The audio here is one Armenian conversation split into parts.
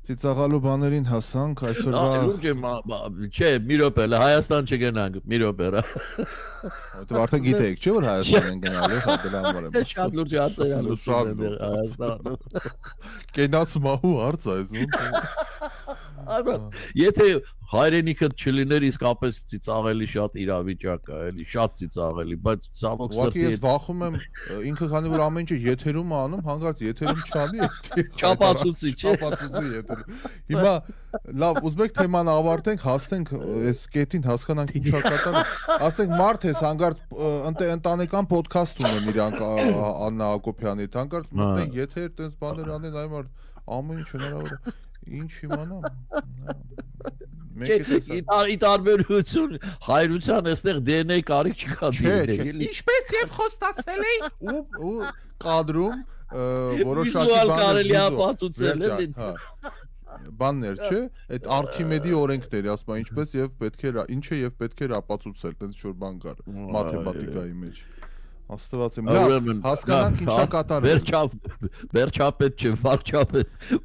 Ծիծաղալու բաներին հասանք այսօրվա Չէ, մի րոպե, Հայաստան չգնանք, մի րոպե։ Որտեղ արդեն գիտեք, չէ՞ որ Հայաստան են գնալու, հա դրա համար եմ։ Շատ լուրջ հարցեր ալու Հայաստանում։ Կենաց մահու հարց այս Եթե հայրենիքդ չլիներ իսկապես ծիծաղելի շատ իրավիճակ է, էլի շատ ծիծաղելի, բայց ցավոք սրտի ես վախում եմ ինքը քանի որ ամեն ինչ եթերում է անում, հանկարծ եթերում չանի։ Չափածուցի, չէ։ Չափածուցի եթեր։ Հիմա լավ, ուզբեք թեման ավարտենք, հասնենք այս կետին հասկանանք ինչ է կատարվում։ Ասենք մարդ էս հանկարծ ընտանեկան ոդքասթ ունեն իրանք Աննա Հակոբյանի, հանկարծ մտնեն եթեր, տես բաներ անեն, այ մարդ ամեն ինչ հնարավոր է։ Ինչ իմանամ։ Ի տարբերություն հայրության այստեղ DNA կարիք չկա դինել։ Ինչպես եւ խոստացել էի ու կադրում որոշակի կարելի է ապացուցել էլի։ Բաններ, չէ, այդ Արքիմեդի օրենքները, ասում են ինչպես եւ պետք է ինչ է եւ պետք է ապացուցել, տենց ինչ-որ բան կար մաթեմատիկայի մեջ։ Աստված իմ, լավ, հասկանանք ինչա կատարվում։ Վերջապետ չէ,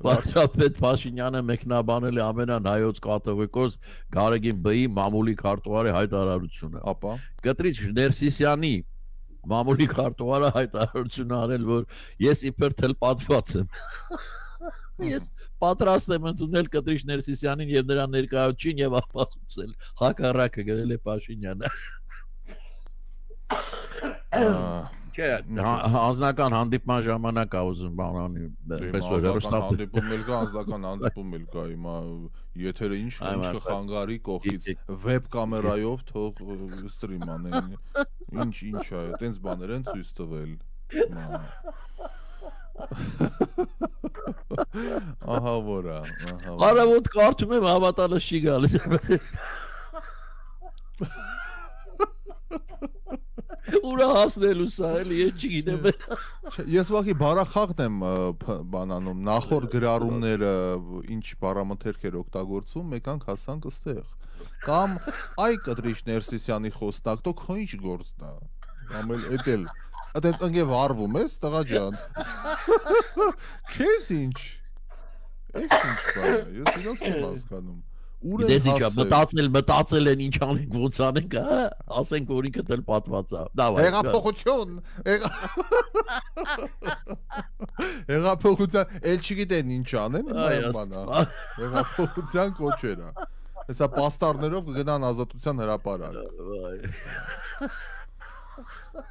վարչապետ Փաշինյանը մեկնաբանել է ամենան հայոց կատողիկոս Գարեգին Բ-ի մամուլի քարտուղարի հայտարարությունը։ Ապա Կտրիչ Ներսիսյանի մամուլի քարտուղարը հայտարարություն արել, որ ես իբր թելպատված եմ։ Ես պատրաստ եմ ընդունել Կտրիչ Ներսիսյանին եւ նրա ներկայացուցին եւ ապացուցել հակառակը գրել է Փաշինյանը։ Չէ, անձնական հանդիպման ժամանակ ա ուզում բանանի, այսօր հանդիպում էլ կա, անձնական հանդիպում էլ կա, հիմա եթերը ինչ կխանգարի կողքից վեբ կամերայով թող ստրիմ անեն։ Ինչ է, տենց բաներ են ցույց տվել։ Ահա որա, Արավոտ կարդում եմ, հավատալը չի գալիս։ Ուրա հասնելու սա էլի, ես չգիտեմ։ Ես ուղղակի բարախախտ եմ բանանում, նախորդ գրառումները ինչ բառամթերք էր օգտագործում, մեկանք հասանք ըստեղ։ Կամ այ Կտրիչ Ներսիսյանի խոսնակ, դու քո ինչ գործն է։ Ամել էդել, այդպես ընկե վարվում ես, տղա ջան։ Քեզ ինչ։ Էս ինչ բան է, ես իրոք չեմ հասկանում։ Դες ինչա, մտածել են ինչ անենք, ոնց անենք, հա, ասենք որ ինքը դել պատված է։ Հեղափոխություն։ Հեղափոխության, էլ չգիտեն ինչ անեն, իմ բանա։ Հեղափոխության կոչերը։ Հեսա պաստառներով կգնան Ազատության հրապարակ։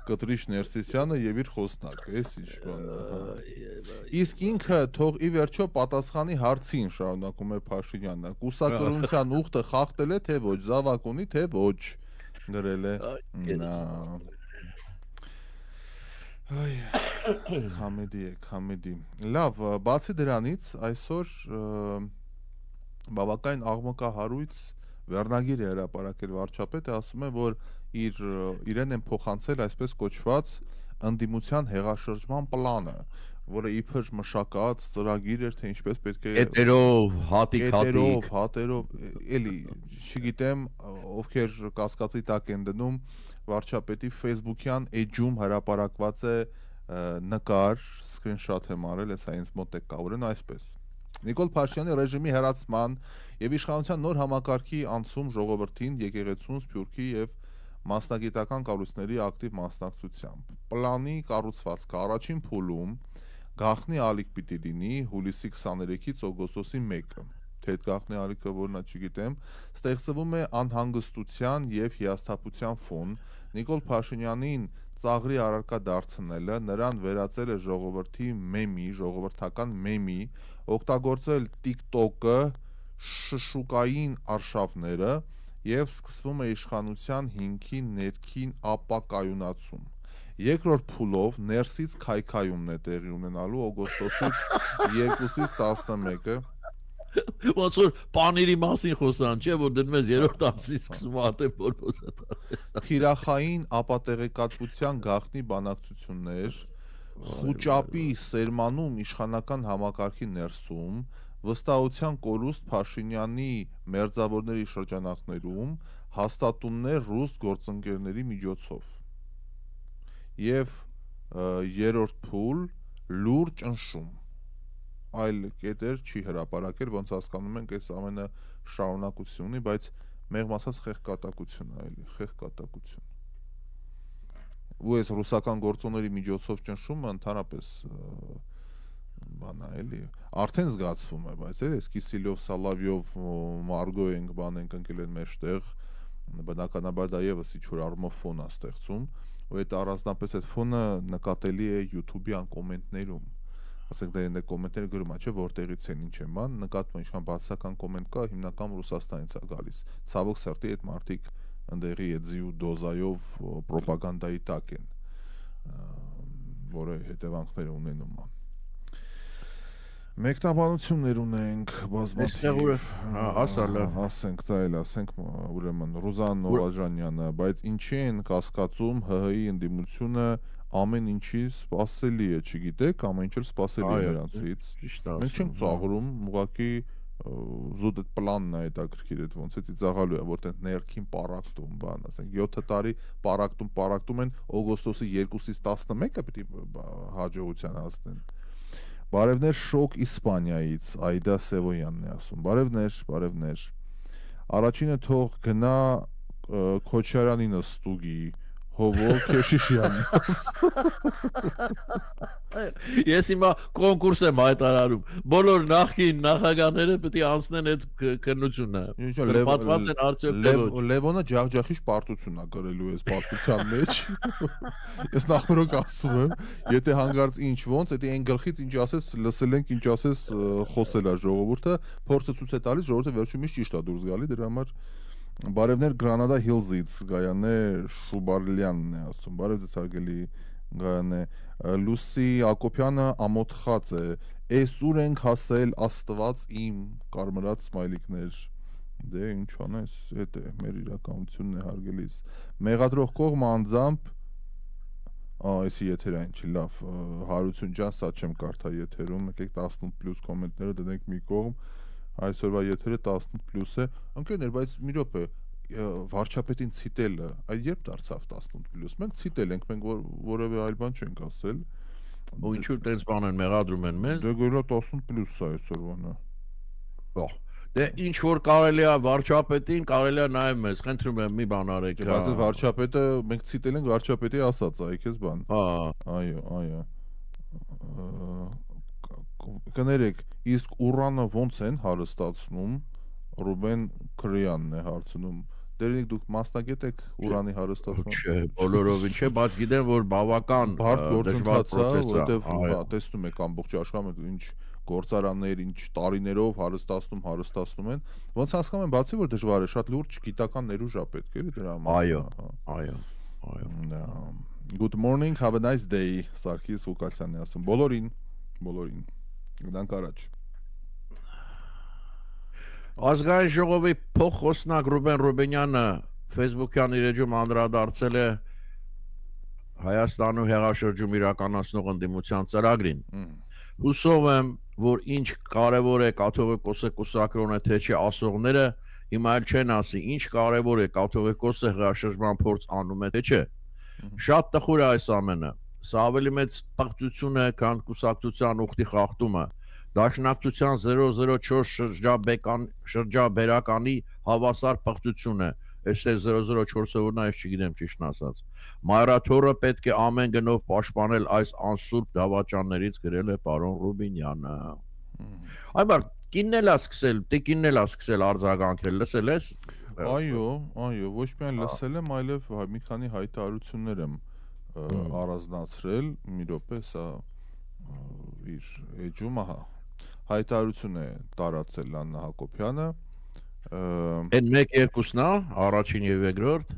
Կտրիչ Ներսիսյանը եւ իր խոսնակը, էս ինչ բան է։ Իսկ ինքը թող ի վերջո պատասխանի հարցին, շարունակում է Փաշինյանը։ Կուսակրոնության ուխտը խախտել է թե ոչ, զավակ ունի թե ոչ, գրել է նա։ Այ կամեդի։ Լավ, բացի դրանից այսօր բավական աղմկահարույց վերնագիր է հրապարակել վարչապետը, ասում է, որ իրեն են փոխանցել այսպես կոչված ընդդիմության հեղաշրջման պլանը, որը իբր մշակած ծրագիր էր, թե ինչպես պետք է հետերով, հատերով, էլի, չգիտեմ, ովքեր կասկածի տակ են դնում, վարչապետի Facebook-յան էջում հրապարակված է նկար, screenshot եմ արել, հեսա ինձ մոտ է կա, ուրեմն այսպես։ Նիկոլ Փաշինյանի ռեժիմի հեռացման եւ իշխանության նոր համակարգի անցում ժողովրդին, եկեղեցուն, Սփյուռքի եւ մասնագիտական կառույցների ակտիվ մասնակցությամբ։ Պլանի կառուցվածքը առաջին փուլում գաղտնի ալիք պիտի լինի հուլիսի 23-ից օգոստոսի 1-ը։ Թե այդ գաղտնի ալիքը որն է, չգիտեմ, ստեղծվում է անհանգստության եւ հիասթափության ֆոն։ Նիկոլ Փաշինյանին ծաղրի առարկա դարձնելը, նրան վերածել է ժողովրդի մեմի, ժողովրդական մեմի, օգտագործել TikTok-ը, շշուկային արշավները եւ սկսվում է իշխանության հիմքի ներքին ապակայունացում։ Երկրորդ փուլով ներսից քայքայումն է տեղի ունենալու օգոստոսից 2-ից 11-ը։ Ոնց որ պանիրի մասին խոսան, չէ, որ դնում ես երրորդ ամսից սկսում ատեմ որոշը տարես։ Թիրախային ապատեղեկատվության գաղտնի բանակցություններ, խուճապի սերմանում իշխանական համակարգի ներսում, վստահության կորուստ Փաշինյանի մերձավորների շրջանակներում, հաստատումներ ռուս գործընկերների միջոցով։ Եվ երրորդ փուլ լուրջ ընշում։ այլ կետեր չի հրապարակել, ոնց հասկանում ենք, այս ամենը շարունակություն ունի, բայց մեղմ ասած խեղկատակություն է, էլի, խեղկատակություն։ Ու այս ռուսական գործոնների միջոցով ճնշումը ընդհանրապես բան է, էլի, արդեն զգացվում է, բայց այս Կիսիլյով, Սալավյով, Մարգո ենք, բան ենք ընկել են մեջտեղ, բնականաբար դա եւս ինչ-որ առումով ֆոն է ստեղծում, ու այդ առանձնապես այդ ֆոնը նկատելի է YouTube-յան կոմենտներում։ Ասենք դա այնտեղ կոմենտներ գրում է, չէ, որտեղից են, ինչ են, բան, նկատվում է ինչքան բացասական կոմենտ կա, հիմնական Ռուսաստանից է գալիս։ Ցավոք սրտի այդ մարդիկ ընդեղի էձի ու դոզայով պրոպագանդայի տակ են, որը հետևանքներ ունենում է։ Մեկնաբանություններ ունենք բազմաթիվ, ասենք դա էլ, ասենք ուրեմն Ռուզան Նովաժանյանը, բայց ինչի են կասկածում ՀՀ-ի ընդդիմությունը ամեն ինչի սպասելի է, չգիտեք, ամեն ինչ էլ սպասելի է նրանցից։ Մենք չենք ծաղրում, ուղղակի զուտ այդ պլանն է հետաքրքիր, այդ ոնց է ծիծաղալու է, որտեղ ներքին պարակտում, բան, ասենք 7 տարի պարակտում են, օգոստոսի 2-ից 11-ը պիտի հաջողության հասնեն։ Բարևներ շոկ Իսպանիայից, Այդա Սևոյանն է ասում, բարևներ, առաջինը թող գնա Քոչարյանինը ստուգի, Հովո Քեշիշյանն Ես հիմա կոնկուրս եմ հայտարարում, բոլոր նախկին նախագահները պետք է անցնեն այդ քննությունը, պատված են արդյոք Լևոնը ջախջախիչ պարտություն է գրելու այս պատմության մեջ, ես նախորդ ասում եմ, եթե հանգարց ինչ ոնց, եթե այն գլխից ինչ ասես, լսել ենք ինչ ասես խոսել է ժողովուրդը, փորձը ցույց է տալիս, ժողովուրդը վերջում միշտ ճիշտ է դուրս գալի, դրա համար Բարևներ Գրանադա Հիլզից, Գայանե Շուբարլյանն է ասում, բարև ձեզ հարգելի Գայանե, Լուսի Ակոպյանը ամոթխած է, էս ուր ենք հասել Աստված իմ, կարմրած սմայլիկներ, դե ինչ անես, հետ է, մեր իրականությունն է հարգելիս, մեղադրող կողմը անձամբ, էսի եթերային չի, լավ, Հարություն ջան, սա չեմ կարդա եթերում, եկեք 18+ կոմենտները դնենք մի կողմ, այսօրվա եթերը 18+ է, ընկերներ, բայց մի րոպե, վարչապետին ցիտելը, այդ երբ դարձավ 18+, մենք ցիտել ենք, մենք որևէ այլ բան չենք ասել։ Ու ինչու տենց բան են մեղադրում են մեզ։ Դե գոյլա 18+ է այսօրվանը։ Դե ինչ որ կարելի է վարչապետին, կարելի է նաև մեզ, խնդրում եմ մի բան արեք։ Բայց վարչապետը, մենք ցիտել ենք վարչապետի ասած, այ քեզ բան։ Այո։ Կներեք, իսկ ուրանը ոնց են հարստացնում, Ռուբեն Քրյանն է հարցնում, դերինք դուք մասնագետ եք ուրանի հարստացման։ Չէ, բոլորովին չէ, բայց գիտեմ, որ բավական բարդ գործընթաց է, որտեղ տեսնում եք ամբողջ աշխարհում ինչ գործարաններ, ինչ տարիներով հարստացնում են, ոնց հասկանում եմ, բացի որ դժվար է, շատ լուրջ գիտական ներուժ է պետք, էլի դրա համար։ Այո։ Good morning, have a nice day, Սարգիս Ղուկասյանն է ասում, բոլորին։ Գնանք առաջ։ Ազգային ժողովի փոխխոսնակ Ռուբեն Ռուբենյանը Facebook-յան իր էջում անդրադարձել է Հայաստանում հեղաշրջում իրականացնող ընդդիմության ծրագրին։ Հուսով եմ, որ ինչ կարևոր է կաթողիկոսը կուսակրոնը թե չէ ասողները հիմա էլ չեն ասի, ինչ կարևոր է կաթողիկոսը հեղաշրջման փորձ անում է թե չէ։ Շատ տխուր է այս ամենը։ Սա ավելի մեծ պղծություն է, քան կուսակցության ուխտի խախտումը։ Դաշնակցության 004 շրջաբերականի հավասար պղծություն է։ Այստեղ 004-ը որն է, ես չգիտեմ ճիշտն ասած։ Մայրաթորը պետք է ամեն գնով պաշտպանել այս անսուրբ դավաճաններից, գրել է պարոն Ռուբինյանը։ Այո, կինն էլ է սկսել, տիկինն էլ է սկսել արձագանքել, լսել ես։ Այո, ոչ միայն լսել եմ, այլև մի քանի հայտարարություններ եմ առանձնացրել, մի րոպե, սա իր էջում, հայտարարություն է տարածել Աննա Հակոբյանը։ Այն 1-2-ն է, առաջին եւ երկրորդ։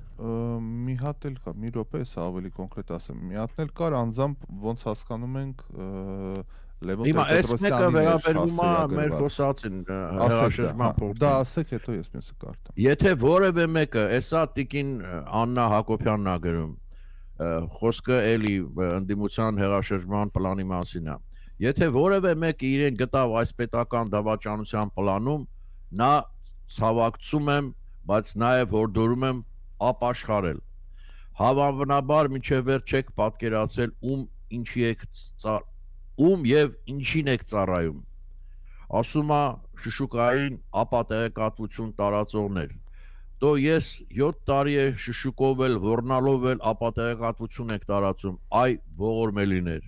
Մի հատ էլ կա, մի րոպե, սա ավելի կոնկրետ ասեմ։ Մի հատն էլ կար անձամբ ոնց հասկանում ենք Լևոն Տեր-Պետրոսյանի վերաբերվում է մեր խոսածին հրաշրջման փորձին։ Դա ասեք, հետո ես մյուսը կարդամ։ Եթե որևէ մեկը, էսա տիկին Աննա Հակոբյանն է գրում, խոսքը էլի ընդդիմության հեղաշրջման պլանի մասին է։ Եթե որևէ մեկը իրեն գտավ այս պետական դավաճանության պլանում, նա ցավակցում եմ, բայց նաև հորդորում եմ ապաշխարել։ Հավանաբար մինչև վերջ չեք պատկերացրել ում եւ ինչին եք ծառայում։ ասում է շշուկային ապատեղեկատվություն տարածողներ։ Դո ես 7 տարի է շշուկով էլ, ոռնալով էլ ապատեղեկատվություն եք տարածում, այ ողորմելիներ։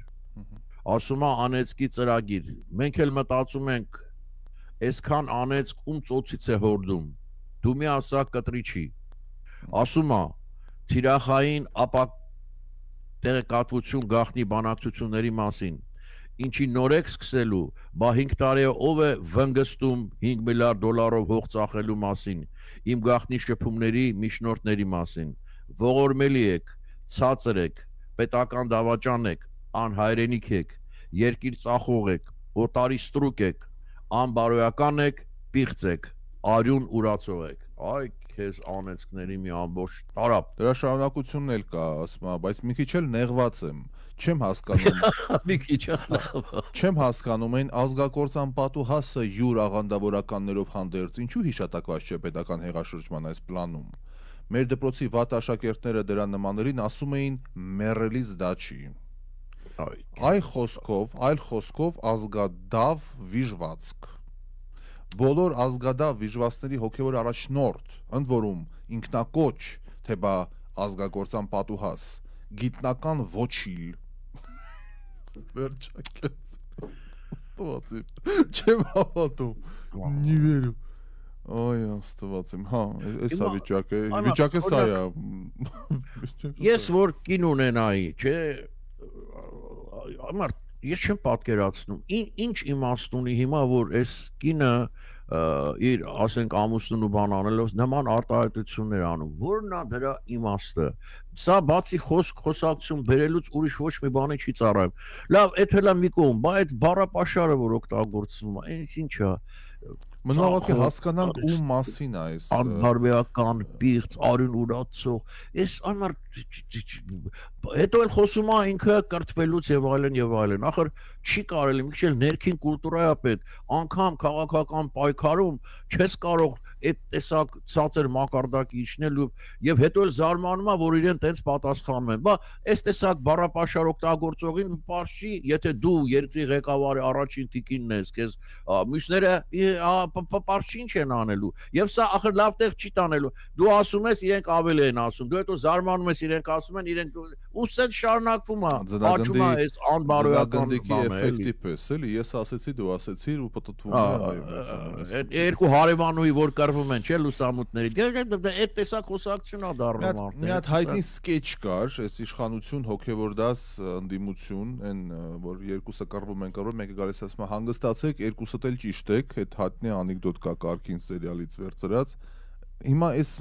Ասում է անեցքի ծրագիր։ Մենք էլ մտածում ենք, այսքան անեցք ում ծոցից է հորդում։ Դու մի ասա կտրի չի։ Ասում է թիրախային ապատեղեկատվություն գաղտնի բանակցությունների մասին։ Ինչի նոր եք սկսելու, բա 5 տարի ով է վնգստում 5 միլիարդ դոլարով հող ծախելու մասին, իմ գաղտնի շփումների միջնորդների մասին։ Ողորմելի եք, ցածր եք, պետական դավաճան եք, անհայրենիք եք, երկիր ծախող եք, օտարի ստրուկ եք, անբարոյական եք, պիղծ եք, արյուն ուրացող եք։ Այ քեզ անեցքների մի ամբողջ տարապ։ Դրա շարունակությունն էլ կա, ասում է, բայց մի քիչ էլ նեղված եմ։ Չեմ հասկանում։ Մի քիչ Չեմ հասկանում այն ազգակործան պատուհասը յուր աղանդավորականներով հանդերձ ինչու հիշատակված չէ պետական հեղաշրջման այս պլանում։ Մեր դպրոցի վատ աշակերտները դրա նմաններին ասում էին մեռելից դա չի։ Այլ խոսքով ազգադավ վիժվածք։ Բոլոր ազգադավ վիժվածքների հոգևոր առաջնորդ, ընդ որում ինքնակոչ, թե բա ազգակործան պատուհաս, գիտնական ոչիլ։ Վերջակեց։ Ստվացիմ, չեմ հավատում, նի վերու։ Այ աստվածիմ, հա, այս է վիճակը սա է։ Ես որ կին ունենայի, չէ, ամար, ես չեմ պատկերացնում, ինչ իմաստ ունի հիմա, որ այս կինը իր, ասենք, ամուսնուն ու բան անելով նման արտահայտություններ անում, որն է դրա իմաստը։ Սա բացի խոսակցություն բերելուց ուրիշ ոչ մի բանի չի ծառայում։ Լավ, էդ հելա մի կողմ, բա այդ բառապաշարը, որ օգտագործվում է, ինչ է։ Մնալակի հասկանանք ում մասին է այս անբարոյական, պիղծ, արյուն ուրացող, այս անմար հետո էլ խոսում է ինքը կրթվելուց եւ այլն, ախր չի կարելի, մի քիչ էլ ներքին կուլտուրայա պետ, անգամ քաղաքական պայքարում չես կարող այդ տեսակ ցածր մակարդակի իջնել եւ հետո էլ զարմանում է, որ իրեն տենց պատասխանում են։ Բա այս տեսակ բառապաշար օգտագործողին պարզ չի, եթե դու երկրի ղեկավարի առաջին տիկինն ես, քեզ մյուսները պարզ ինչ են անելու։ Եվ սա ախր լավ տեղ չի տանելու։ Դու ասում ես, իրենք ավելի են ասում։ Դու հետո զարմանում ես, իրենք ասում են, իրենք ուսեն շարունակվում է։ Աճում է այս անբարոյական էֆեկտի պես, էլի, ես ասեցի, դու ասեցիր ու պտտվում է, այո։ Երկու հարևանուի, որ կռվում են, չէ, լուսամուտների։ Այդ տեսակ խոսակցություն է դառնում արդեն։ Մի հատ հայտնի սկեչ կար, այս իշխանություն հոգևոր դաս ընդդիմություն, այն որ երկուսը կռվում են, մեկը գալիս ասում է հանգստացեք, երկուսդ էլ ճիշտ եք, այդ հայտնի անեկդոտ կա Կարքին սերիալից վերցրած։ Հիմա այս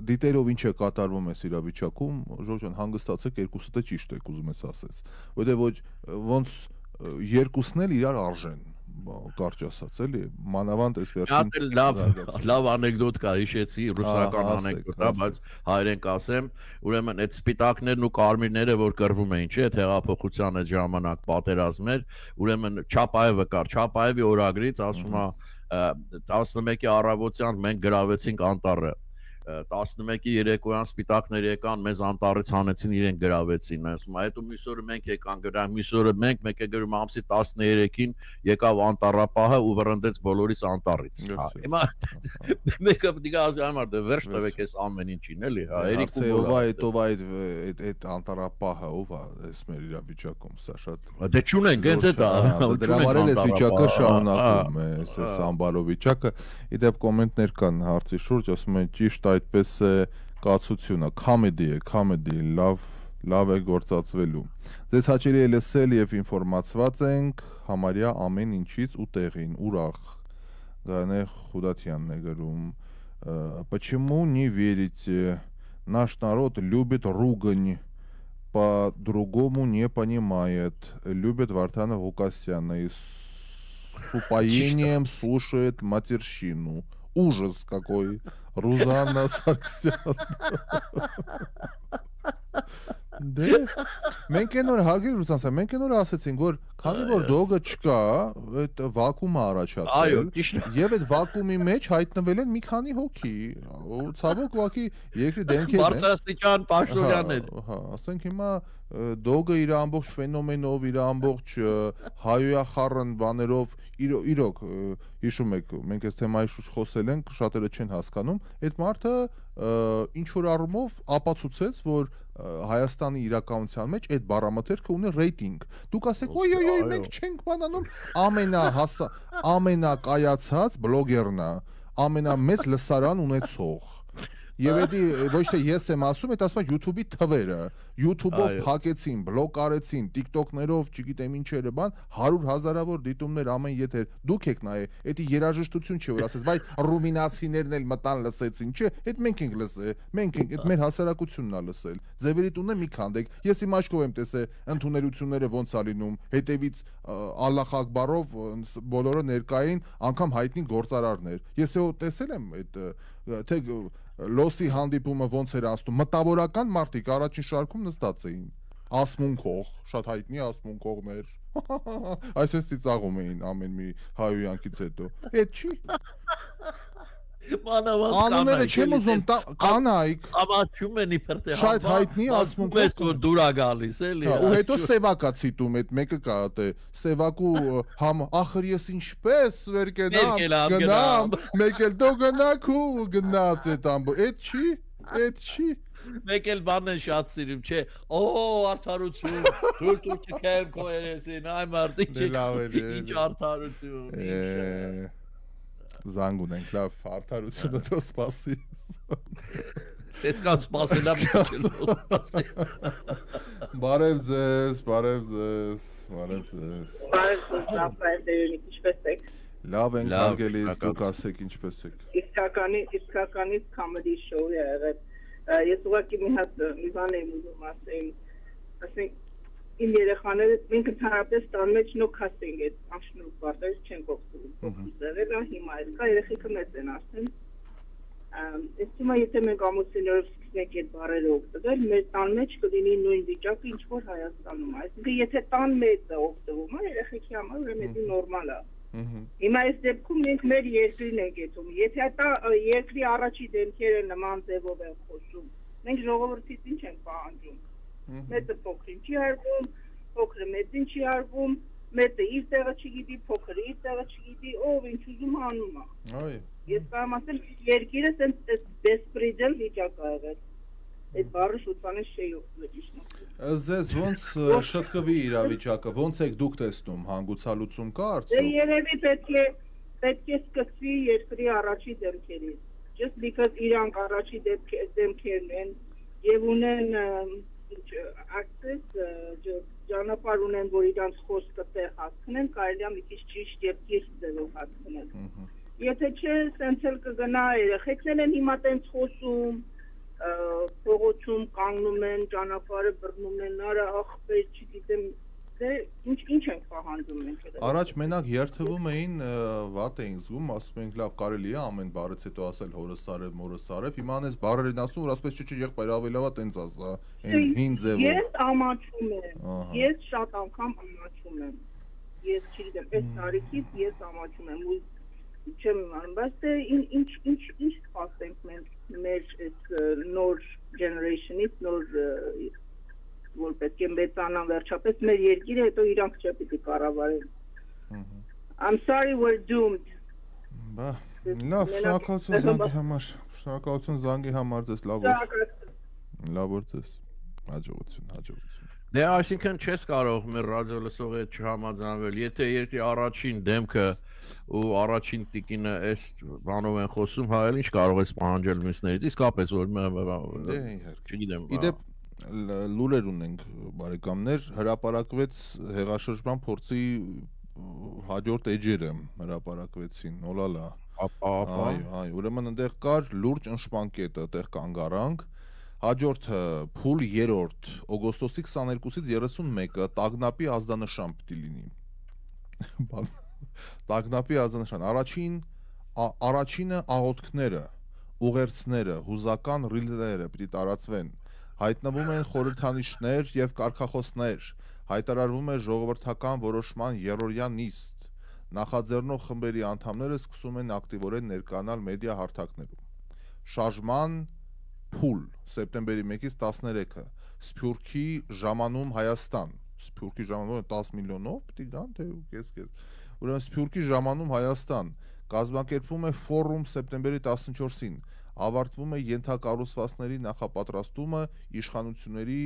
դիտերով ինչ է կատարվում այս իրավիճակում, Ժորժան, հանգստացեք, երկուսդ էլ ճիշտ եք, ուզում ես ասես, որտեղ ոչ ոնց երկուսն էլ իրար արժեն, կարճ ասած, էլի, մանավանդ այս վերջին լավ անեկդոտ կա, հիշեցի, ռուսական անեկդոտ, բայց հայերեն կասեմ, ուրեմն այդ սպիտակներն ու կարմիրները, որ կռվում էին, չէ, հեղափոխության այդ ժամանակ պատերազմներ, ուրեմն Չապաևը կար, Չապաևի օրագրից ասում է 11-ի առավոտյան մենք գրավեցինք անտառը, 11-ի երեկոյան սպիտակներ եկան, մեզ անտառից հանեցին, իրենք գրավեցին, ասում, հետո մյուս օրը մենք եկան գրան, մյուս օրը մեկ է գրում ամսի 13-ին եկավ անտառապահը ու վռնդեց բոլորիս անտառից։ Հիմա մեկը դիգա ասում է վերջ տվեք այս ամեն ինչին, էլի, հա, Երիկու ով այդ անտառապահը ով է այս մեր իրավիճակում, սա շատ դե չունենք, հենց այդ է, դրա համար էլ այս վիճակը շարունակվում է, այս անբարո վիճակը, իդեպ կոմենտներ կան հարցի շուրջ, ասում են ճիշտ այդպես է կացությունը, comedy է, լավ է գործածվելու։ Ձեզ հաճելի է լսել եւ ինֆորմացված ենք համարյա ամեն ինչից ու տեղին, ուրախ։ Գանե Խուդատյանն է գրում. Почему не верите? Наш народ любит ругань, по-другому не понимает. Любит Вартана Гукасяна и с упоением слушает матерщину. Ужас какой. Ռուզաննա Սարգսյան։ Դե մենք այն օր հագել Ռուսանսա, մենք այն օր ասեցինք, որ քանի որ դոգը չկա, այդ վակուումը առաջացել, եւ այդ վակուումի մեջ հայտնվել են մի քանի հոգի, ցավոք ուղղակի երկրի դեմքերն են։ Բարձրաստիճան Պաշտոնյաներ։ Հա, ասենք հիմա դոգը իր ամբողջ ֆենոմենով, իր ամբողջ հայոյախառն բաներով իրոք հիշում եք մենք այս թեմայի շուրջ խոսել ենք, շատերը չեն հասկանում, այդ մարդը ինչ որ առումով ապացուցեց, որ Հայաստանի իրականության մեջ այդ բառամթերքը ունի ռեյտինգ։ Դուք ասեք, ոյ, մենք չենք բանանում, ամենակայացած բլոգերն է, ամենամեծ լսարան ունեցող։ Եվ դա ոչ թե ես եմ ասում, այդ ասում է YouTube-ի թվերը, YouTube-ով փակեցին, բլոկ արեցին, TikTok-ներով, չգիտեմ ինչերը բան, 100,000-ավոր դիտումներ ամեն եթեր։ Դուք եք նայ, դա երաժշտություն չէ, որ ասես, վայ ռումինացիներն էլ մտան լսեցին, չէ, դա մենք ենք լսել, մենք ենք, դա մեր հասարակությունն է լսել։ Ձևերի տունը մի քանդեք։ Ես իմ աչքով եմ տեսել ընդունելությունները ոնց է լինում, հետևից Ալլահ ակբարով բոլորը ներկային, անգամ հայտնի գործարարներ։ Ես տեսել եմ այդ թե լոսի հանդիպումը ոնց էր անցնում, մտավորական մարդիկ առաջին շարքում նստած էին, ասմունքող, շատ հայտնի ասմունքողներ, այսպես ծիծաղում էին ամեն մի հայոյանքից հետո, այդ չի, անունները չեմ ուզում կանայք, ամաչում են իբր թե շատ հայտնի ասմունքով, որ դուրա գալիս էլի, ու հետո սևակա ցիտում, այդ մեկը կա թե սևակու ախր ես ինչպես վեր գնամ, մեկ էլ դու գնաք ու գնաց այդ չի, մեկ էլ բանն են շատ սիրում, չէ, արդարություն, դու չքեմ քո երեսին, այ մարդ ինչ արդարություն, Զանգ ունենք, լավ, արդարությունը դու սպասի։ Տեսքան սպասելա մի քիչ։ Բարև ձեզ։ Ինչպես եք։ Լավ ենք հարգելիս, դուք ասեք ինչպես եք։ Իսկականից comedy show է եղել։ Ես ուղղակի մի հատ մի բան եմ ուզում ասենք իմ երեխաները մենք ընդհանրապես տան մեջ նոքասենք այդ անշնորհ բառեր չեն կողքում։ Ձևերը հիմա էլ կա երեխեքը մեծ են արդեն։ Ես հիմա եթե մենք ամուսիններով սկսենք այդ բառերը օգտվել, մեր տան մեջ կլինի նույն վիճակը, ինչ որ Հայաստանում է։ Այսինքն եթե տան մեծը օգտվում է, երեխեքի համար ուրեմն դա նորմալ է։ Հիմա այս դեպքում մենք մեր երկրին ենք եթում։ Եթե դա երկրի առաջի դեմքերը նման ձևով են խոսում, մենք ժողովրդից ինչ ենք պահանջում։ Մեծը փոքրին չի արվում, փոքրը մեծին չի արվում, մեծը իր տեղը չգիտի, փոքրը իր տեղը չգիտի, ով ինչ ուզում անում է։ Ես կարող ասեմ, երկիրը այս բեսպրեդել վիճակ ա եղել։ Այդ բառը շուտվանից չի օգտվել։ Ձեզ ոնց շտկվի իրավիճակը, ոնց եք դուք տեսնում, հանգուցալուծում կա արդյոք։ Դե երևի պետք է սկսվի երկրի առաջի դեմքերից։ Just because իրանք առաջի դեմքերն են եւ ունեն access ճանապարհ ունեն, որ իրանք խոսքը տեղ հասցնեն, կարելի է մի քիչ ճիշտ եւ կիրթ ձևով հասցնել։ Եթե չէ, սենց էլ կգնա երեխեքներն են հիմա տենց խոսում, փողոցում կանգնում են, ճանապարհը բռնում են, արա ախպեր, չգիտեմ, դե ինչ ենք պահանջում մենք։ Առաջ մենակ երթվում էին, վատ էին զգում, ասում ենք լավ կարելի է ամեն բառից հետո ասել հորս արև, մորս արև, հիմա անես բառեր են ասում, որ ասպես չէ եղբայր ավելավա տենց ասա, այն հին ձևով։ Ես ամաչում եմ, ես շատ անգամ ամաչում եմ, ես չգիտեմ, այս տարիքից ես ամաչում եմ, չեմ իմանում, բայց դե ինչ սպասենք մենք մեր այս նոր generation-ից, նոր որ պետք է մեծանան վերջապես մեր երկիրը, հետո իրանք չէ պիտի կառավարեն։ I'm sorry we're doomed։ Լավ, շնորհակալություն զանգի համար ձեզ, լավ որ ձեզ, հաջողություն։ Դե այսինքն չես կարող մեր ռադիո լսողի հետ չհամաձայնվել, եթե երկրի առաջին դեմքը ու առաջին տիկինը այս բանով են խոսում, հա էլ ինչ կարող ես պահանջել մյուսներից, իսկապես որ չգիտեմ։ Իդեպ լուրեր ունենք բարեկամներ, հրապարակվեց հեղաշրջման փորձի հաջորդ էջերը հրապարակվեցին, օլալա։ Այո, ուրեմն այնտեղ կար լուրջ ընշման կետը, այդտեղ կանգ առանք։ Հաջորդը փուլ 3-րդ օգոստոսի 22-ից 31-ը տագնապի ազդանշան պիտի լինի։ Տագնապի ազդանշան։ Առաջինը աղոթքները, ուղերձները, հուզական ռիլները պիտի տարածվեն։ Հայտնվում են խորհրդանիշներ եւ կարգախոսներ, հայտարարվում է ժողովրդական որոշման երրորդյա նիստ։ Նախաձեռնող խմբերի անդամները սկսում են ակտիվորեն ներկայանալ մեդիա հարթակներում։ Շարժման փուլ սեպտեմբերի 1-ից 13-ը Սփյուռքի ժամանում Հայաստան, Սփյուռքի ժամանում 10 միլիոնով պիտի գան թե կես։ Ուրեմն Սփյուռքի ժամանում Հայաստան կազմակերպվում է ֆորում սեպտեմբերի 14-ին, ավարտվում է ենթակառուցվածքների նախապատրաստումը իշխանությունների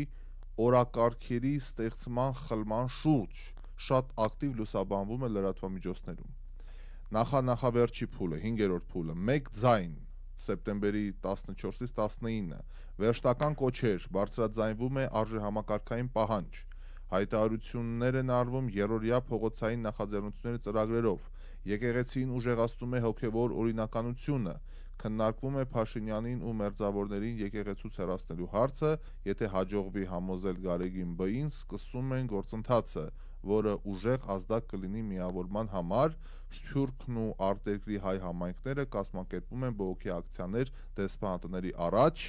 օրակարգերի ստեղծման խլման շուրջ, շատ ակտիվ լուսաբանվում է լրատվամիջոցներում։ Նախավերջի փուլը, 5-րդ փուլը, 1 ձայն, սեպտեմբերի 14-ից 19-ը, վերջնական կոչեր, բարձրաձայնվում է արժեհամակարգային պահանջ, հայտարարություններ են արվում երրորդյա փողոցային նախաձեռնությունների ծրագրերով, եկեղեցին ուժեղացնում է հոգևոր օրինականությունը, քննարկվում է Փաշինյանին ու մերձավորներին եկեղեցուց հեռացնելու հարցը, եթե հաջողվի համոզել Գարեգին Բ-ին, սկսում են գործընթացը, որը ուժեղ ազդակ կլինի միավորման համար, Սփյուռքն ու արտերկրի հայ համայնքները կազմակերպում են բողոքի ակցիաներ դեսպանատների առաջ,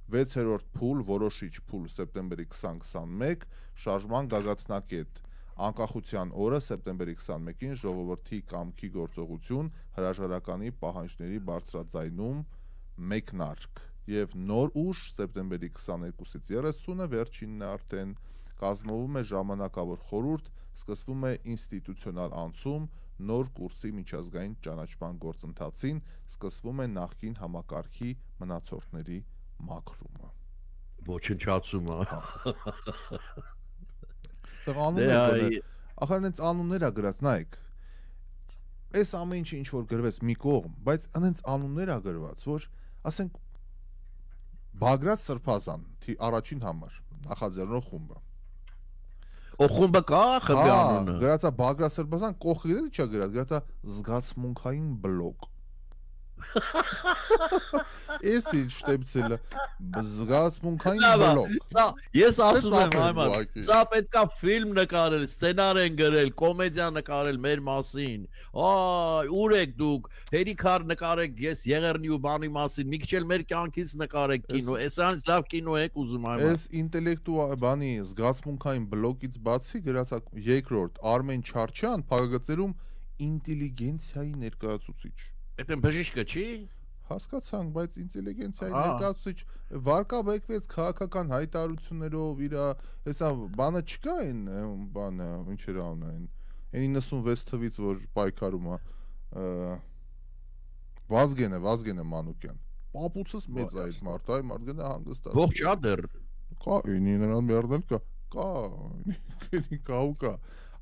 6-րդ փուլ, որոշիչ փուլ սեպտեմբերի 20-21, շարժման գագաթնակետ, անկախության օրը սեպտեմբերի 21-ին ժողովրդի կամքի գործողություն, հրաժարականի պահանջների բարձրաձայնում, մեկնարկ եւ նոր ուժ սեպտեմբերի 22-ից 30-ը վերջինն արդեն կազմվում է ժամանակավոր խորհուրդ, սկսվում է ինստիտուցիոնալ անցում, նոր կուրսի միջազգային ճանաչման գործընթացին, սկսվում է նախկին համակարգի մնացորդների մաքրումը։ Ոչնչացումը։ Ախր այնց անուններ ա գրած, նայեք։ Այս ամեն ինչը ինչ որ գրվեց մի կողմ, բայց այնց անուններ ա գրված, որ ասենք Բագրատ Սրբազան, առաջին համար, նախաձեռնող խումբը։ Խումբը կա խմբի անունը։ Գրածա Բագրատ Սրբազան, կողքը չէ գրած, գրածա զգացմունքային բլոկ։ Էս ինչ շտեպցելը զգացմունքային բլոկ։ Ես ասում եմ այման, սա պետքա ֆիլմ նկարել, սցենար են գրել, կոմեդիա նկարել մեր մասին։ Ուր եք դուք, հերիքար նկարեք, ես Եղեռնի ու բանի մասին, մի քիչ էլ մեր կյանքից նկարեք կինո, էսանից լավ կինո եք ուզում այման։ Էս ինտելեկտուալ բանի զգացմունքային բլոկից բացի գրածա երկրորդ Արմեն Չարչյան փակագծերում ինտելիգենցիայի ներկայացուցիչ։ Այդ բժիշկը չի։ Հասկացանք, բայց ինտելիգենցիայի ներկայացուցիչ վարկաբեկվեց քաղաքական հայտարարություններով իր հեսա բանը չկա այն բանը ինչ էր անում այն 96 թվից որ պայքարում է Վազգենը Մանուկյան պապուցս մեծ է այդ մարդը այ մարդ գնա հանգստացի ողջ ա դեռ կա ինի նրան մերնել կա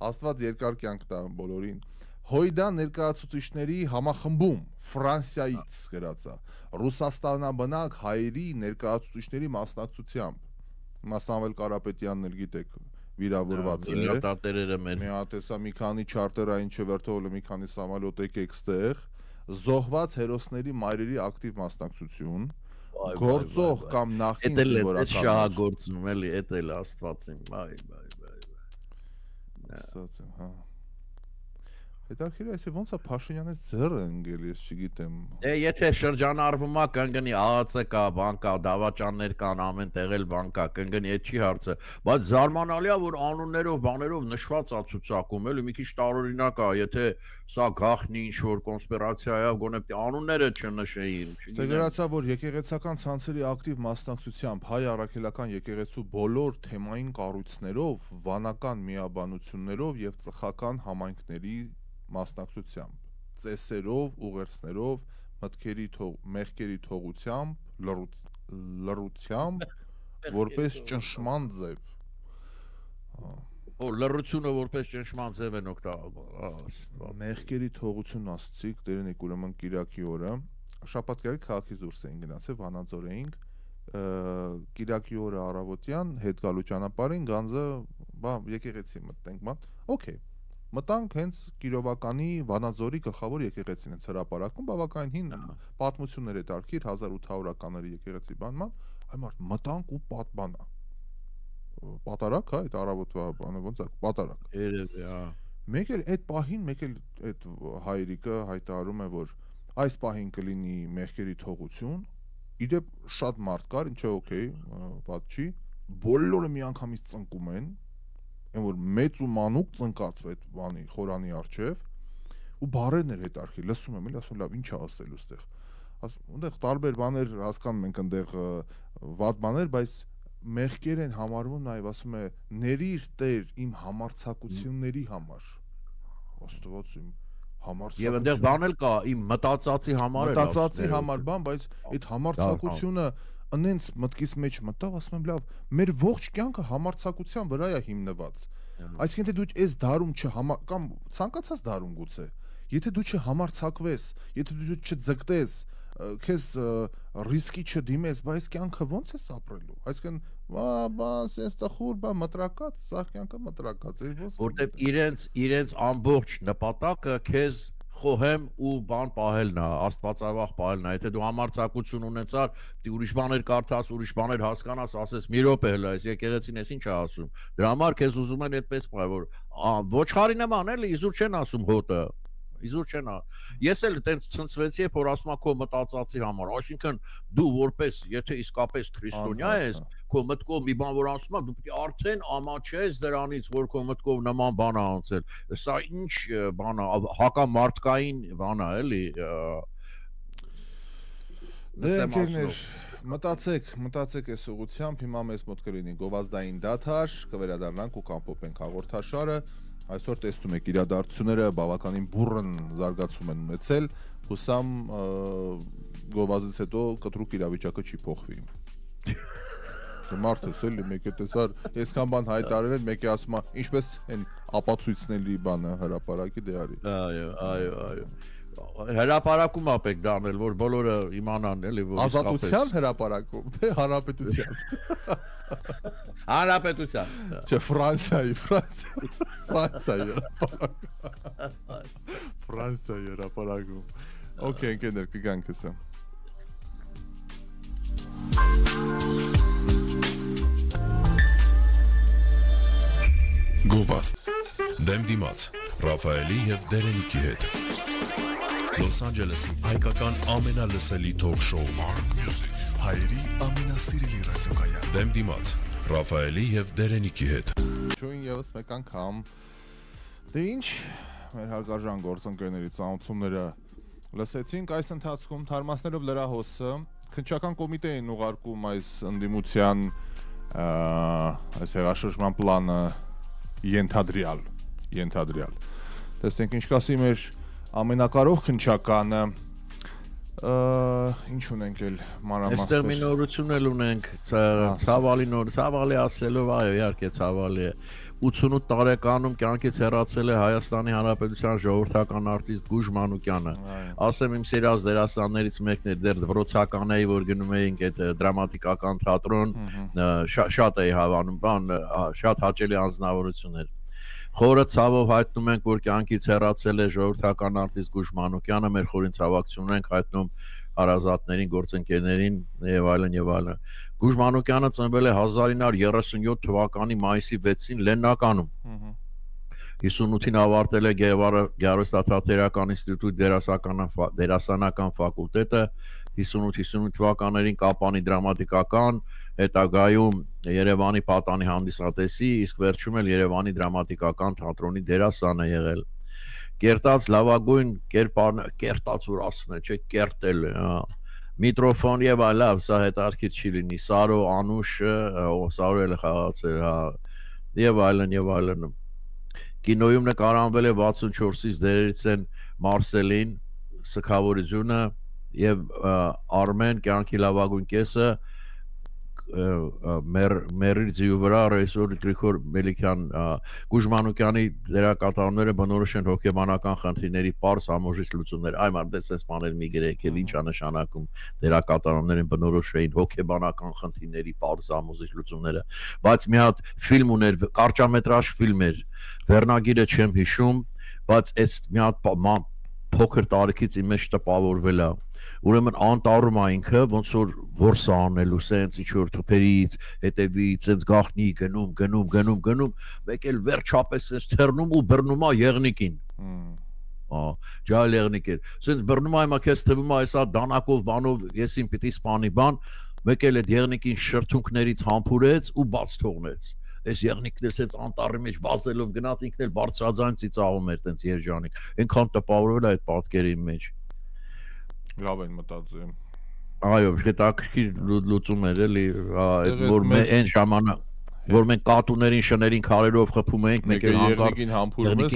Աստված երկար կյանք տա բոլորին Հոյդա ներկայացուցիչների համախմբում Ֆրանսիայից գրածա Ռուսաստանաբնակ հայերի ներկայացուցիչների մասնակցությամբ Մասնավել Կարապետյանն էլ գիտեք վիրավորված է մի հատ էսա մի քանի չարտերային չվերթով մի քանի սամալյոտ եկեք ստեղ զոհված հերոսների մայրերի ակտիվ մասնակցություն գործող կամ նախին զինվորական շահագործում էլի էդ էլ Աստվածին Աստված հա Հետաքրքիր է, այսի ոնց է Փաշինյանից ձեռը ընկել, ես չգիտեմ։ Եթե շրջանառվում է կընկնի ԱԱՑ-կա, բան կա, դավաճաններ կան, ամեն տեղ էլ բան կա, կընկնի, այդ չի հարցը։ Բայց զարմանալի է, որ անուններով, բաներով նշված է ցուցակում, էլի մի քիչ տարօրինակ է, եթե սա գախնի ինչ-որ կոնսպիրացիա է, գոնե անունները չնշեին։ Դե գրածա, որ եկեղեցական ցանցերի ակտիվ մասնակցությամբ հայ առաքելական եկեղեցու բոլոր թեմային կառույցներով, վանական միաբանություններով եւ ծխական համայնքների մասնակցությամբ ծեսերով, ուղերձներով, մեղքերի թողությամբ, լռությամբ, որպես ճնշման ձև։ Լռությունը որպես ճնշման ձև են օգտագործում։ Մեղքերի թողություն ասցիք, դերեն եք ուրեմն Կիրակի օրը, շաբաթ քաղաքից դուրս էին գնացել, Վանաձոր էինք, Կիրակի օրը առավոտյան հետ գալու ճանապարհին գանձը, եկեղեցի մտնենք, օքեյ Մտանք հենց Կիրովականի Վանաձորի գլխավոր եկեղեցին հենց հրապարակում բավական հին պատմություններ է դարքիր 1800-ականների եկեղեցի բանման այ մարդ մտանք ու պատբանա պատարակ հա այդ առավոտվա բանը ոնց է պատարակ երևի հա մեկ էլ այդ պահին մեկ էլ այդ հայրիկը հայտարարում է որ այս պահին կլինի մեղքերի թողություն իդեպ շատ մարդ կար ինչը օքեյ բաց չի բոլորը միանգամից ծնկում են որ մեծ ու մանուկ ծնկած այդ բանի խորանի արչև ու բարերն էր հետարքի լսում եմ էլի ասում լավ ինչ է ասելու ստեղ այնտեղ տարբեր բաներ հասկանում ենք այնտեղ վատ բաներ բայց մեղքեր են համարվում նաև ասում է ներիր Տեր իմ համարձակությունների համար Աստված իմ համարձակություն։ Եվ այնտեղ բան էլ կա, իմ մտածածի համար էլ։ Մտածածի համար բան, բայց այդ համարձակությունը անենց մտքիս մեջ մտավ, ասում եմ լավ, մեր ողջ կյանքը համարձակության վրա է հիմնված։ Այսինքն դու այս դարում կամ ցանկացած դարում գուցե, եթե դու չհամարձակվես, եթե դու չձգտես, քեզ ռիսկի չդիմես, բայց կյանքը ո՞նց ես ապրելու։ Այսինքն բաս էս տխուր բա մտրակած, սա կյանքը մտրակած է, ոնց որտեվ իրենց ամբողջ նպատակը քեզ խոհեմ ու բան պահելն է, աստվածավախ պահելն է։ Եթե դու համարձակություն ունեցար, դու ուրիշ բաներ կարդաս, ուրիշ բաներ հասկանաս, ասես մի րոպե հələ այս եկեղեցին էս ինչ է ասում։ Դրա համար քեզ ուզում են այդպես պահել, որ ոչխարի նման էլի իզուր չեն ասում հոտը։ Իզուր չեն։ Ես էլ տենց ցնցվեցի, որ ասում եմ քո մտածածի համար, այսինքն դու որպես եթե իսկապես քրիստոնյա ես, քո մտքով մի բան որ ասում ես, դու պետք է արդեն ամաչես դրանից, որ քո մտքով նման բան է անցել։ Սա ինչ բան է, հակամարտկային բան է, էլի։ Դե ընկերներ, մտածեք այս ուղղությամբ, հիմա մեզ մոտ կլինի գովազդային դադար, կվերադառնանք ու կամփոփենք հաղորդաշարը։ Այսօր տեսնում եք իրադարձությունները բավականին բուռն զարգացում են ունեցել, հուսամ գովազդից հետո կտրուկ իրավիճակը չի փոխվի։ Մարդը էլի մեկը տեսար, այսքան բան հայտարարել են, մեկը ասում է, ինչպես են ապացույցնելի բանը հրապարակի դե արի։ Այո։ Հրապարակում ապեք դառնել, որ բոլորը իմանան, էլի որ ազատության հրապարակում, թե հանրապետության։ Հանրապետության։ Չէ, Ֆրանսիայի հրապարակում։ Okay, ընկերներ, կգանք հեսա։ Գովազդ դեմ դիմաց Ռաֆայելի և Դերենիկի հետ Լոս Անջելեսի հայկական ամենալսելի թոք շոու Mark Music հայերի ամենասիրելի ռադիոկայան դեմ դիմաց Ռաֆայելի և Դերենիկի հետ Շոուին ևս մեկ անգամ դե ինչ մեր հարգարժան գործընկերների ծանոթությունները լսեցինք այս ընթացքում թարմացնելով լրահոսը քննչական կոմիտե են ուղարկում այս ընդդիմության այս հեղաշրջման պլանը ենթադրյալ տեսնենք ինչ կասի մեր ամենակարող քննչականը ինչ ունենք էլ մանրամասներ Այստեղ մի նորություն էլ ունենք ցավալի ասելով այո իհարկե ցավալի է 88 տարեկանում կյանքից հեռացել է Հայաստանի Հանրապետության ժողովրդական արտիստ Գուժ Մանուկյանը ասեմ իմ սիրած դերասաններից մեկն էր դեռ դպրոցական էի որ գնում էինք այդ դրամատիկական թատրոն շատ էի հավանում բան շատ հաճելի անձնավորություն էր Խորը ցավով հայտնում ենք, որ կյանքից հեռացել է ժողովրդական արտիստ Գուժ Մանուկյանը, մեր խորին ցավակցություն ենք հայտնում հարազատներին, գործընկերներին եւ այլն։ Գուժ Մանուկյանը ծնվել է 1937 թվականի մայիսի 6-ին Լեննականում։ 58-ին ավարտել է Գեղարվեստաթատերական ինստիտուտի դերասանական ֆակուլտետը 58-58 թվականներին Կապանի դրամատիկական, հետագայում Երևանի պատանի հանդիսատեսի, իսկ վերջում էլ Երևանի դրամատիկական թատրոնի դերասան է եղել։ Կերտած լավագույն կերտած որ ասում է, չէ, կերտել է, Միտրոֆոն եւ այլավ, սա հետարքիր չի լինի, Սարո Անուշը, Սարո էլ խաղացել, եւ այլն։ Կինոյում նկարահանվել է 64-ից դերերից են Մարսելին, Սքավորությունը եւ Արմեն կյանքի լավագույն կեսը Մերրի ձիու վրա ռեժիսոր Գրիգոր Մելիքյան Գուժ Մանուկյանի դերակատարները բնորոշ են հոգեբանական խնդիրների պարզ համոժիչ լուծումներ այ մարդես էս բաներ մի գրեք էլ ինչ է նշանակում դերակատարներն բնորոշ էին հոգեբանական խնդիրների պարզ համոժիչ լուծումները բայց մի հատ ֆիլմ ուներ կարճամետրաժ ֆիլմ էր վերնագիրը չեմ հիշում բայց այս մի հատ փոքր տարիքից իմ մեջ տպավորվել է Ուրեմն անտառում ինքը ոնց որ որս անելու սենց ինչ որ թփերից հետևից սենց գախնի գնում մեկ էլ վերջապես սենց թեռնում ու բռնում է եղնիկին ջալ եղնիկ էր սենց բռնում է հիմա քեզ թվում է այսա դանակով բանով եսին պիտի սպանի բան մեկ էլ այդ եղնիկին շրթունքներից համբուրեց ու բաց թողնեց Այս եղնիկն էլ սենց անտառի մեջ վազելով գնաց ինքն էլ բարձրաձայն ծիծաղում էր տենց երջանիկ այնքան տպավորվել է այդ պատկերի մեջ Լավ են մտածում Այո, հետաքրքիր լուծում էր էլի, որ այն ժամանակ որ մենք կատուներին շներին քարերով խփում էինք, մեկ էլ Եղնիկին համբուրում ես,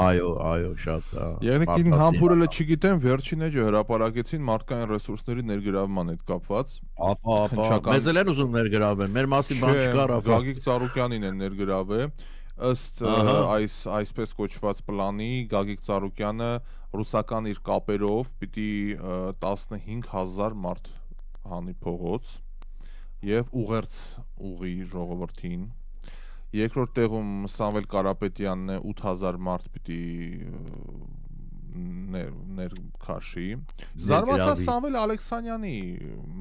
այո, շատ։ Եղնիկին համբուրելը չգիտեմ, վերջին էջը հրապարակեցին մարդկային ռեսուրսների ներգրավման հետ կապված։ Մեզ էլ են ուզում ներգրավեն, մեր մասին բան չկար, Գագիկ Ծառուկյանին են ներգրավել։ Ըստ այսպես կոչված պլանի Գագիկ Ծառուկյանը ռուսական իր կապերով պիտի 15000 մարդ հանի փողոց եւ ուղերձ ուղի ժողովրդին։ Երկրորդ տեղում Սամվել Կարապետյանն է 8000 մարդ պիտի ներքաշի։ Զարմացա Սամվել Ալեքսանյանի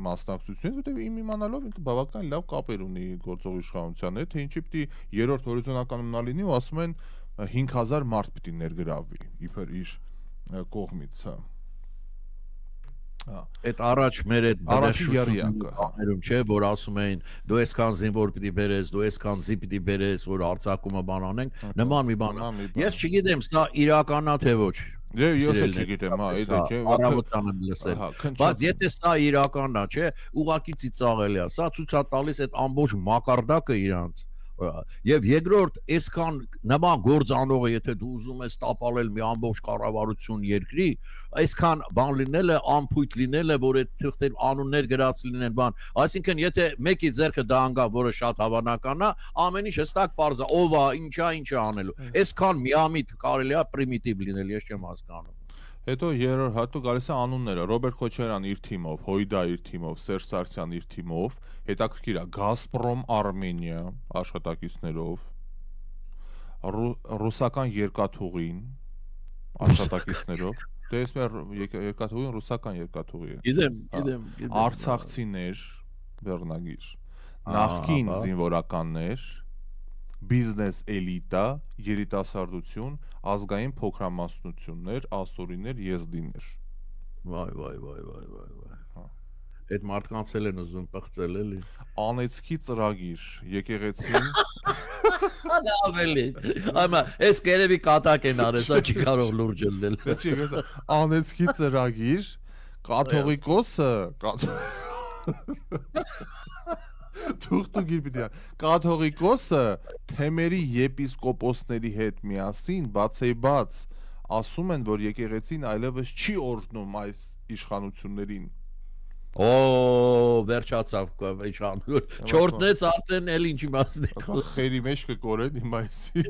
մասնակցությունից, որտեղ իմ իմանալով ինքը բավական լավ կապեր ունի գործող իշխանության հետ, թե ինչի պիտի երրորդ հորիզոնականում նա լինի ու ասում են 5000 մարդ պիտի ներգրավվի իբր իր կողմից, հա։ Այդ առաջ մեր այդ բերում չէ, որ ասում էին դու այսքան զինվոր պիտի բերես, դու այսքան զի պիտի բերես, որ արձակումը բան անենք, նման մի բան։ Ես չգիտեմ, սա իրականա թե ոչ։ Ես էլ չգիտեմ, հա, դա չէ։ Առավոտան եմ լսել։ Բայց եթե սա իրականա, չէ, ուղակի ծիծաղելի է։ Սա ցույց է տալիս այդ ամբողջ մակարդակը իրանց։ Եվ երկրորդ, այսքան նման գործ անողը, եթե դու ուզում ես տապալել մի ամբողջ կառավարություն երկրի, այսքան բան լինելը, անփույթ լինելը, որ այդ թղթեր անուններ գրած լինեն բան, այսինքն եթե մեկի ձեռքը դա անգա, որը շատ հավանական է, ամեն ինչ հստակ պարզ է, ով է, ինչ է անելու։ Այսքան միամիտ կարելի է պրիմիտիվ լինել, ես չեմ հասկանում։ Հետո երրորդ հատու գալիս է անունները, Ռոբերտ Քոչարյան իր թիմով, Հոյդա իր թիմով, Սերժ Սարգսյան իր թիմով, հետաքրքիր է Գազպրոմ Արմենիա աշխատակիցներով, ռուսական երկաթուղին աշխատակիցներով, դե ես մեր երկաթուղին ռուսական երկաթուղի է։ Գիտեմ։ Արցախցիներ, վերնագիր, նախկին զինվորականներ, բիզնես էլիտա, երիտասարդություն, ազգային փոքրամասնություններ, ասորիներ, եզդիներ։ Վայ։ Այդ մարդկանց էլ են ուզում պղծել էլի։ Անեցքի ծրագիր, եկեղեցին։ Ավելի։ Այմա, այս կերևի կատակ են արել, սա չի կարող լուրջ ելնել։ Անեցքի ծրագիր, կաթողիկոսը, կաթողիկոսը թեմերի եպիսկոպոսների հետ միասին բացեբաց ասում են, որ եկեղեցին այլևս չի օրհնում այս իշխանություններին։ Վերջացավ իշխանություն։ Չորտնեց արդեն էլ ինչ իմաստ է։ Խերի մեջ կկորեն իմայսի,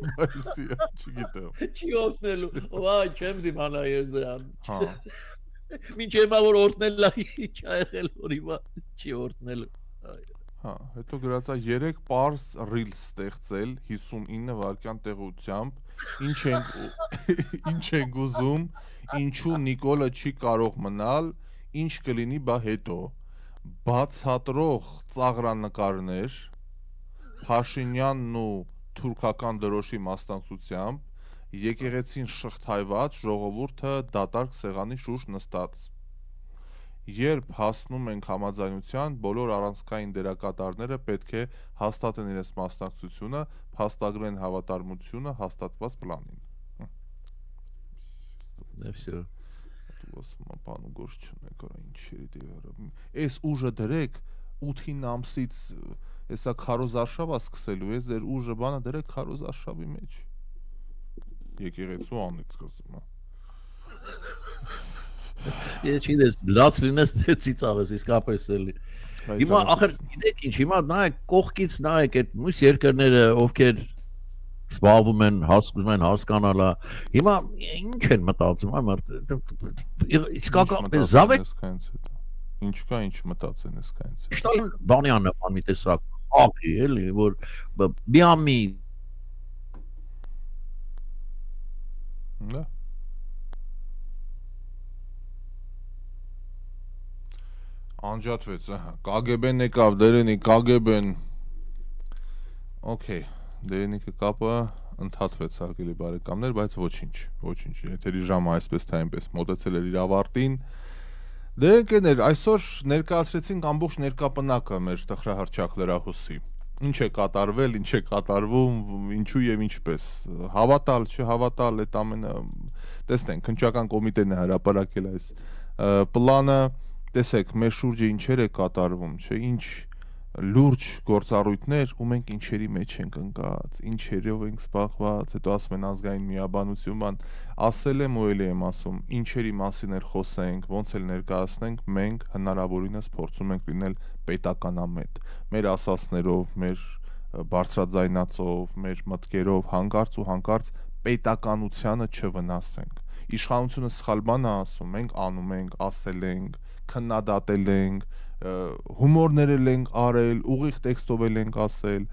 չգիտեմ։ Չի օրհնելու։ Վայ, չեմ դիմանա ես դրան։ Հա։ Մինչև որ օրհնելա ինչ ա եղել, որ հիմա չի օրհնելու։ Հա, հետո գրածա 3 պարզ ռիլ ստեղծել 59 վայրկյան տեղությամբ, ինչ ենք ուզում, ինչու Նիկոլը չի կարող մնալ, ինչ կլինի բա հետո, բացատրող ծաղրանկարներ, Փաշինյանն ու թուրքական դրոշի մասնակցությամբ, եկեղեցին շղթայված, ժողովուրդը դատարկ սեղանի շուրջ նստած։ Երբ հասնում ենք համաձայնության, բոլոր առանցքային դերակատարները պետք է հաստատեն իրենց մասնակցությունը, փաստագրեն հավատարմությունը հաստատված պլանին։ Всё։ Դու բանու գործ չունեք, արա ինչի դիվարա։ Այս ուժը դրեք 8-ին ամսից, հեսա քարոզարշավա սկսելու է, ձեր ուժը բանը դրեք քարոզարշավի մեջ։ Եկեղեցու անից կսում, հա։ Ես չգիտես, լաց լինես թե ծիծաղես, իսկապես էլի։ Հիմա ախր գիտեք ինչ, հիմա նայեք կողքից նայեք այդ մյուս երկրները, ովքեր զբաղվում են, ուզում են հասկանալա։ Հիմա ինչ են մտածում, այ մարդ, իսկական զավեք ինչ կա, ինչ մտածեն այսքանից։ Շտալ բանյանը բան մի տեսակ, աղի էլի, որ միամի Դա Անջատվեց, ահա, KGB-ն եկավ, դերենի KGB-ն Okay, դերենիքը կապը ընդհատվեց հարգելի բարեկամներ, բայց ոչինչ, եթերի ժամը այսպես թե այնպես մոտեցել էր իր ավարտին։ Դե ընկերներ, այսօր ներկայացրեցինք ամբողջ ներկապնակը մեր տխրահռչակ լրահոսի։ Ինչ է կատարվել, ինչ է կատարվում, ինչու եւ ինչպես։ Հավատալ, չհավատալ, այդ ամենը տեսնենք, քննչական կոմիտեն է հրապարակել այս պլանը։ Տեսեք, մեր շուրջը ինչեր է կատարվում, չէ, ինչ լուրջ գործառույթներ ու մենք ինչերի մեջ ենք ընկած, ինչերով ենք զբաղված, հետո ասում են ազգային միաբանություն, բան, ասել եմ ու էլի եմ ասում, ինչերի մասին էր խոսենք, ոնց էլ ներկայացնենք, մենք հնարավորինս փորձում ենք լինել պետականամետ, մեր ասածներով, մեր բարձրաձայնածով, մեր մտքերով հանկարծ ու հանկարծ պետականությանը չվնասենք։ Իշխանությունը սխալ բան է ասում, մենք անում ենք, ասել ենք, քննադատել ենք, հումորներ ենք արել, ուղիղ տեքստով ենք ասել,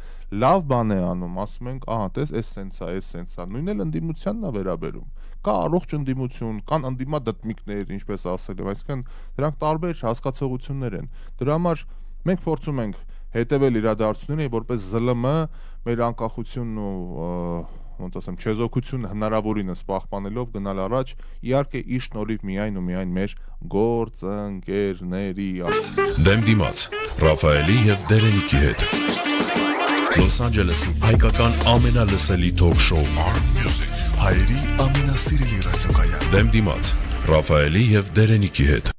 լավ բան է անում, ասում ենք, ահա, տես, էս սենց է, նույնն էլ ընդդիմությանն է վերաբերում։ Կա առողջ ընդդիմություն, կան ընդդիմադատմիկներ, ինչպես ասել եմ, այսինքն դրանք տարբեր հասկացողություններ են։ Դրա համար մենք փորձում ենք հետևել իրադարձություններին, որպես ԶԼՄ մեր անկախությունն ու ոնց ասեմ, չեզոքությունը հնարավորինս պահպանելով գնալ առաջ, իհարկե ի շնորհիվ միայն ու միայն մեր գործընկերների։ Դեմ դիմաց Ռաֆայելի եւ Դերենիկի հետ Լոս Անջելեսի հայկական ամենալսելի թոք շոու Arm Music հայերի ամենասիրելի ռադիոկայան Դեմ դիմաց Ռաֆայելի եւ Դերենիկի հետ